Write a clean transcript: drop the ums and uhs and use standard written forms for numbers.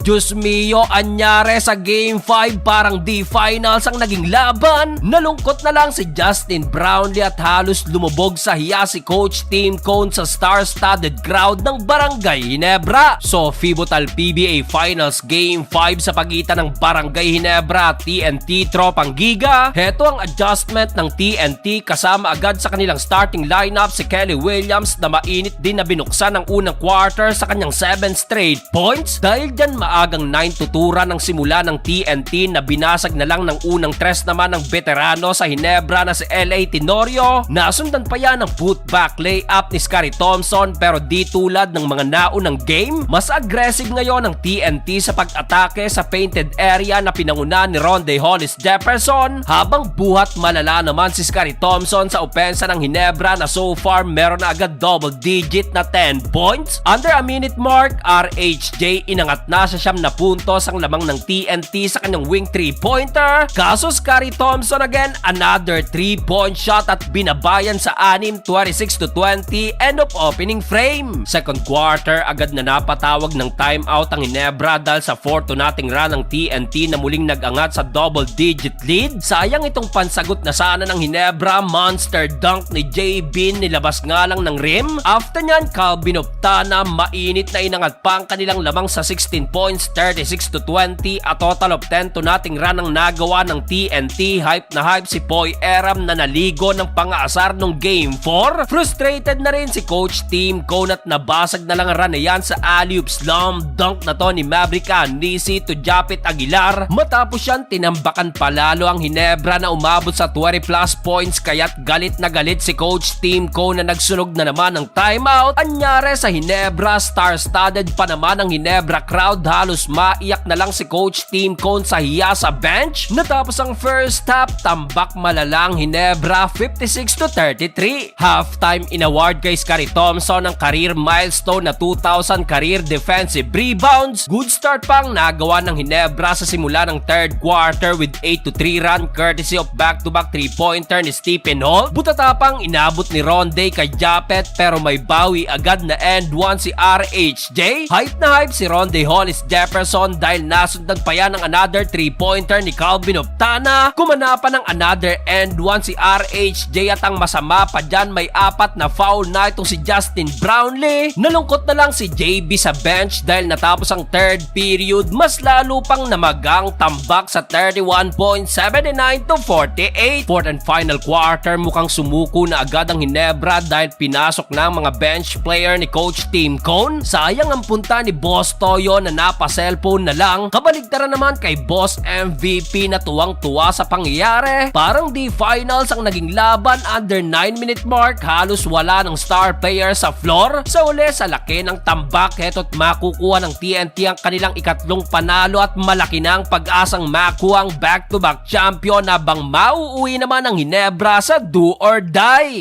Diyos mio, anyare sa Game 5 parang di finals ang naging laban. Nalungkot na lang si Justin Brownlee at halos lumubog sa hiya si Coach Tim Cone sa star-studded crowd ng Barangay Ginebra. So Fibutal PBA Finals Game 5 sa pagitan ng Barangay Ginebra at TNT Tropang Giga. Heto ang adjustment ng TNT kasama agad sa kanilang starting lineup si Kelly Williams na mainit din na binuksan ng unang quarter sa kanyang 7 straight points. Dahil dyan maagang 9 tuturan ng simula ng TNT na binasag na lang ng unang 3 naman ng veterano sa Ginebra na si LA Tenorio. Nasundan pa yan ng putback layup ni Scottie Thompson pero di tulad ng mga naunang game. Mas aggressive ngayon ng TNT sa pag-atake sa painted area na pinanguna ni Rondae Hollis Jefferson habang buhat malala naman si Scottie Thompson sa opensa ng Ginebra na so far meron na agad double digit na 10 points. Under a minute mark, RHJ inangat na sa 9 na puntos ang lamang ng TNT sa kanyang wing 3-pointer. Kaso Scottie Thompson again, another 3-point shot at binabayan sa 6, 26-20 end of opening frame. Second quarter, agad na napatawag ng timeout ang Ginebra dahil sa 4-0 run ng TNT na muling nag-angat sa double-digit lead. Sayang itong pansagot na sana ng Ginebra, monster dunk ni Jay Bean nilabas nga lang ng rim. After nyan, Calvin Optana mainit na inangat pa ang kanilang lamang sa 16 points, 36-20 at total of 10-0 run ang nagawa ng TNT. Hype na hype si Poy Aram na naligo ng pang-aasar nung Game 4. Frustrated na rin si Coach Tim Cone at nabasag na lang ang run na yan sa alley-oop slam dunk na to ni Maverick Anisi to Japit Aguilar. Matapos yan, tinambakan palalo ang Ginebra na umabot sa 20 plus points kaya't galit na galit si Coach Tim Cone na nagsunog na naman ng timeout. Anyare sa Ginebra, star-studded pa naman ang Ginebra crowd. Halos maiyak na lang si Coach Tim Cone sa hiya sa bench. Natapos ang first half, tambak malalang Ginebra 56-33. Halftime inaward kay Scottie Thompson ang career milestone na 2,000 career defensive rebounds. Good start pang nagawa ng Ginebra sa simula ng third quarter with 8-3 run courtesy of back-to-back 3-pointer ni Stephen Hall. Butatapang inabot ni Rondae kay Japet pero may bawi agad na end one si RHJ. Hype na hype si Rondae Hollis Jefferson dahil nasundan pa yan ng another 3-pointer ni Calvin Optana. Kumana pa ng another end one si RHJ at ang masama pa dyan may 4 na foul na itong si Justin Brownlee. Nalungkot na lang si JB sa bench dahil natapos ang third period mas lalo pang namagang tambak sa 31.79-48. Fourth and final quarter mukhang sumuko na agad ang Ginebra dahil pinasok na ang mga bench player ni Coach Tim Cone. Sayang ang punta ni Boss Toyo na napa-cellphone na lang. Kabaligtaran naman kay Boss MVP na tuwang-tuwa sa pangyayari. Parang di finals ang naging laban. Under 9-minute mark, halos wala ng star player sa floor. Sa uli, sa laki ng tambak, heto't makukuha ng TNT ang kanilang ikatlong panalo at malaki na ang pag-asang makuha ang back-to-back champion habang mauuwi naman ang Ginebra sa do or die.